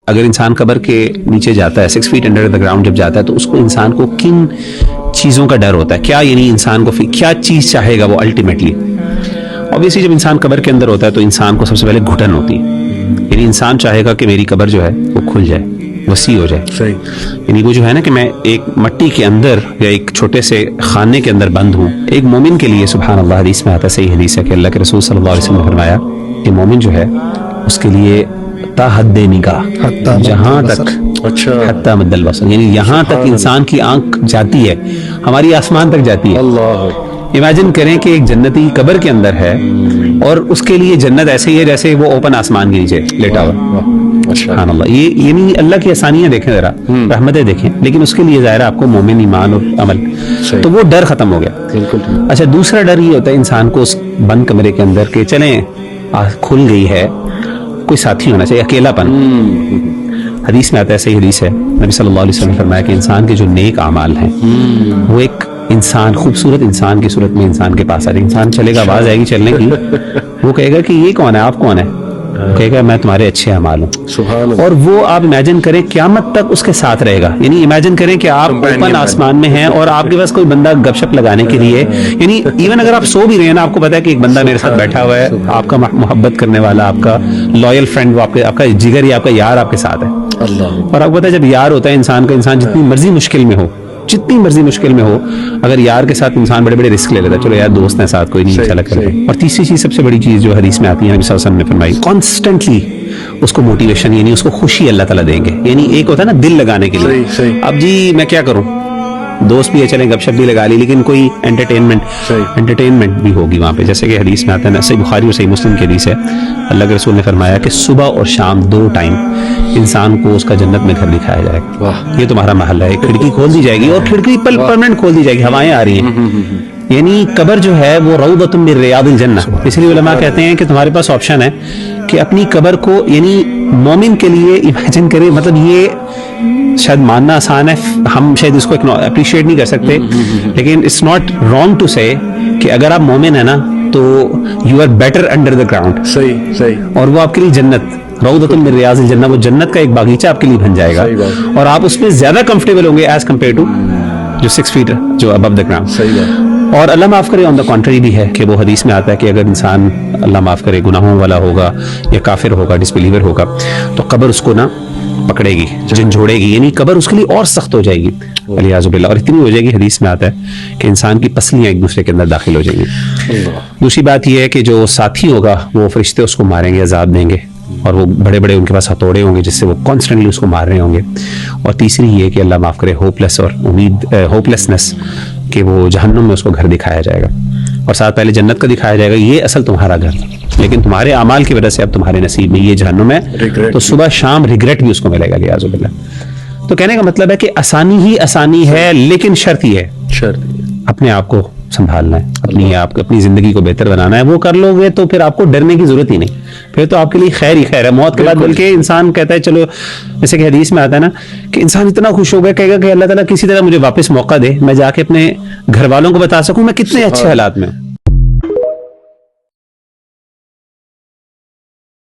اگر انسان قبر کے نیچے جاتا ہے 6 feet انڈر دا گراؤنڈ جب جاتا ہے تو اس کو انسان کو کن چیزوں کا ڈر ہوتا ہے, کیا یعنی انسان کو کیا چیز چاہے گا وہ الٹیمیٹلی. obviously جب انسان قبر کے اندر ہوتا ہے تو انسان کو سب سے پہلے گھٹن ہوتی ہے, یعنی انسان چاہے گا کہ میری قبر جو ہے وہ کھل جائے, وسیع ہو جائے. یعنی وہ جو ہے نا کہ میں ایک مٹی کے اندر یا ایک چھوٹے سے خانے کے اندر بند ہوں. ایک مومن کے لیے سبحان اللہ حدیث میں آتا ہے, صحیح حدیث ہے کہ اللہ کے رسول صلی اللہ علیہ وسلم نے فرمایا کہ مومن جو ہے اس کے لیے تا حد نگاہ, جہاں تک حتی مد البصر, یعنی یہاں تک انسان کی آنکھ جاتی ہے, ہماری آسمان تک جاتی ہے. امیجن کریں کہ ایک جنتی قبر کے اندر ہے اور اس کے لیے جنت ایسے ہی ہے جیسے وہ اوپن آسمان کے نیچے لیٹا ہوا. سبحان اللہ, یہ یعنی اللہ کی آسانیاں دیکھیں ذرا, رحمتیں دیکھیں, لیکن اس کے لیے ظاہر ہے آپ کو مومن ایمان اور عمل, تو وہ ڈر ختم ہو گیا. اچھا دوسرا ڈر یہ ہوتا ہے انسان کو اس بند کمرے کے اندر کہ چلیں کھل گئی ہے, کوئی ساتھی ہونا چاہیے, اکیلا پن. حدیث میں آتا ہے, صحیح حدیث ہے, نبی صلی اللہ علیہ وسلم نے فرمایا کہ انسان کے جو نیک اعمال ہیں وہ ایک انسان, خوبصورت انسان کی صورت میں انسان کے پاس آ جائے. انسان چلے گا, آواز آئے گی چلنے کی, وہ کہے گا کہ یہ کون ہے, آپ کون ہے, کہے گا میں تمہارے اچھے اعمال ہوں. اور وہ آپ امیجن کریں قیامت تک اس کے ساتھ رہے گا. یعنی امیجن کریں کہ آپ اوپن آسمان میں ہیں اور آپ کے پاس کوئی بندہ گپ شپ لگانے کے لیے, یعنی ایون اگر آپ سو بھی رہے ہیں نا, آپ کو پتا ہے کہ ایک بندہ میرے ساتھ بیٹھا ہوا ہے, آپ کا محبت کرنے والا, آپ کا لویل فرینڈ, وہ آپ کا جگر یا آپ کا یار آپ کے ساتھ ہے. اور آپ کو پتا ہے جب یار ہوتا ہے انسان کا, انسان جتنی مرضی مشکل میں ہو, جتنی مرضی مشکل میں ہو, اگر یار کے ساتھ انسان بڑے بڑے رسک لے لیتا ہے, چلو یار دوست ہیں ساتھ, کوئی نہیں چلا کرتے. اور تیسری چیز, سب سے بڑی چیز جو حدیث میں آتی ہے, نبی صلی اللہ علیہ وسلم نے فرمائی, کانسٹنٹلی اس کو موٹیویشن, یعنی اس کو خوشی اللہ تعالیٰ دیں گے. یعنی ایک ہوتا ہے نا دل لگانے کے لیے, اب جی میں کیا کروں, دوست بھی ہے, چلیں گپ شپ بھی لگا لی, لیکن کوئی انٹرٹینمنٹ بھی ہوگی وہاں پہ. جیسے کہ حدیث میں آتا ہے نا, صحیح بخاری اور صحیح مسلم کی حدیث ہے, اللہ کے رسول نے فرمایا کہ صبح اور شام 2 ٹائم انسان کو اس کا جنت میں گھر دکھایا جائے گا. یہ تمہارا محل ہے, کھڑکی کھول دی جائے گی, اور کھڑکی پرماننٹ کھول دی جائے گی, ہوائیں آ رہی ہیں. یعنی قبر جو ہے وہ روضۃ من ریاض الجنہ. اس لیے علماء کہتے ہیں کہ تمہارے پاس آپشن ہے کہ اپنی قبر کو, یعنی مومن کے لیے امیجن کریں, مطلب یہ شاید ماننا آسان ہے, ہم شاید اس کو اپریشیٹ نہیں کر سکتے, لیکن اٹس ناٹ رانگ ٹو سے کہ اگر آپ مومن ہیں نا تو you are better under the ground. صحیح. اور وہ آپ کے لیے جنت, روضۃ من ریاض الجنہ, وہ جنت کا ایک باغیچہ آپ کے لیے بن جائے گا, اور آپ اس میں زیادہ کمفرٹیبل ہوں گے ایز کمپیئر ٹو جو 6 feet جو ابو دا گراؤنڈ. اور اللہ معاف کرے, آن دا کانٹری بھی ہے کہ وہ حدیث میں آتا ہے کہ اگر انسان اللہ معاف کرے گناہوں والا ہوگا یا کافر ہوگا, ڈسبلیور ہوگا, تو قبر اس کو نا پکڑے گی, جھنجھوڑے گی, یعنی قبر اس کے لیے اور سخت ہو جائے گی والعیاذ باللہ, اور اتنی ہو جائے گی, حدیث میں آتا ہے کہ انسان کی پسلیاں ایک دوسرے کے اندر داخل ہو جائیں گی. دوسری بات یہ ہے کہ جو ساتھی ہوگا وہ فرشتے اس کو ماریں گے, عذاب دیں گے, اور وہ بڑے بڑے ان کے پاس ہتھوڑے ہوں گے جس سے وہ کانسٹنٹلی اس کو مار رہے ہوں گے. اور تیسری یہ کہ اللہ معاف کرے ہوپلیس اور ہوپلیسنس, کہ وہ جہنم میں اس کو گھر دکھایا جائے گا, اور ساتھ پہلے جنت کا دکھایا جائے گا, یہ اصل تمہارا گھر, لیکن تمہارے اعمال کی وجہ سے اب تمہارے نصیب میں یہ جہنم ہے, تو صبح شام ریگریٹ بھی اس کو ملے گا والعیاذ باللہ. تو کہنے کا مطلب ہے کہ آسانی ہی آسانی ہے, لیکن شرط یہ ہے اپنے آپ کو سنبھالنا ہے, اپنی زندگی کو بہتر بنانا ہے. وہ کر لو گے تو پھر آپ کو ڈرنے کی ضرورت ہی نہیں, پھر تو آپ کے لیے خیر ہی خیر ہے موت کے بعد. بلکہ انسان کہتا ہے چلو, جیسے کہ حدیث میں آتا ہے نا کہ انسان اتنا خوش ہو گیا, کہے گا کہ اللہ تعالیٰ کسی طرح مجھے واپس موقع دے, میں جا کے اپنے گھر والوں کو بتا سکوں میں کتنے اچھے حالات میں ہوں.